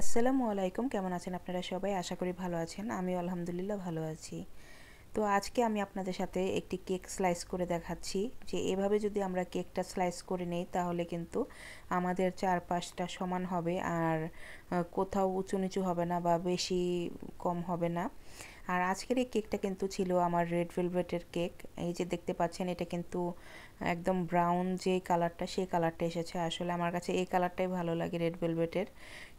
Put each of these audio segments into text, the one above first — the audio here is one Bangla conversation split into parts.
আসসালামু আলাইকুম, কেমন আছেন আপনারা সবাই? আশা করি ভালো আছেন। আমিও আলহামদুলিল্লাহ ভালো আছি। তো আজকে আমি আপনাদের সাথে একটি কেক স্লাইস করে দেখাচ্ছি যে এভাবে যদি আমরা কেকটা স্লাইস করে নেই তাহলে কিন্তু আমাদের চারপাশটা সমান হবে আর কোথাও উঁচু নিচু হবে না বা বেশি কম হবে না। আর আজকের এই কেকটা কিন্তু ছিল আমার রেড ভেলভেটের কেক। এই যে দেখতে পাচ্ছেন, এটা কিন্তু একদম ব্রাউন যে কালারটা, সেই কালারটা এসেছে। আসলে আমার কাছে এই কালারটাই ভালো লাগে রেড ভেলভেটের,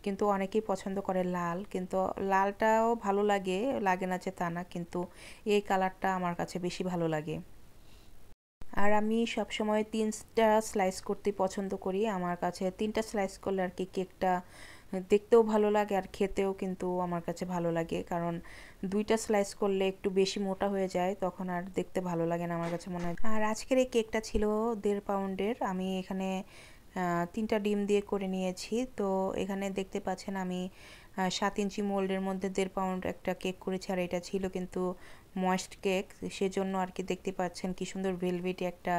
কিন্তু অনেকেই পছন্দ করে লাল। কিন্তু লালটাও ভালো লাগে, লাগে না যে তা না, কিন্তু এই কালারটা আমার কাছে বেশি ভালো লাগে। আর আমি সবসময় 3টা স্লাইস করতে পছন্দ করি। আমার কাছে 3টা স্লাইস করলে আর কি কেকটা দেখতেও ভালো লাগে আর খেতেও কিন্তু আমার কাছে ভালো লাগে, কারণ 2টা স্লাইস করলে একটু বেশি মোটা হয়ে যায়, তখন আর দেখতে ভালো লাগে না আমার কাছে মনে হয়। আর আজকের এই কেকটা ছিল 1.5 পাউন্ডের। আমি এখানে 3টা ডিম দিয়ে করে নিয়েছি। তো এখানে দেখতে পাচ্ছেন আমি 7 ইঞ্চি মোল্ডের মধ্যে 1.5 পাউন্ড একটা কেক করেছি, আর এটা ছিল কিন্তু ময়েস্ট কেক, সেজন্য আর কি দেখতে পাচ্ছেন কি সুন্দর ভেলভেটি একটা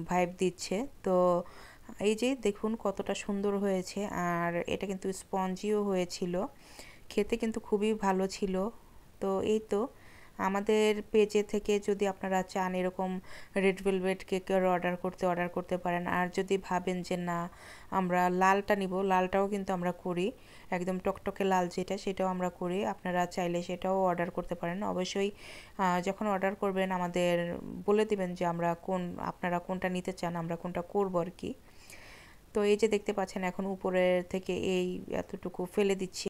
ভাইব দিচ্ছে। তো এই যে দেখুন কতটা সুন্দর হয়েছে, আর এটা কিন্তু স্পঞ্জিও হয়েছিল, খেতে কিন্তু খুবই ভালো ছিল। তো এই তো, আমাদের পেজে থেকে যদি আপনারা চান এরকম রেড ভেলভেট কেকের অর্ডার করতে পারেন। আর যদি ভাবেন যে না, আমরা লালটা নিব, লালটাও কিন্তু আমরা করি, একদম টকটকে লাল যেটা, সেটাও আমরা করি। আপনারা চাইলে সেটাও অর্ডার করতে পারেন। অবশ্যই যখন অর্ডার করবেন আমাদের বলে দিবেন যে আপনারা কোনটা নিতে চান, আমরা কোনটা করবো আর কি। তো এই যে দেখতে পাচ্ছেন এখন উপরের থেকে এই এতটুকু ফেলে দিচ্ছি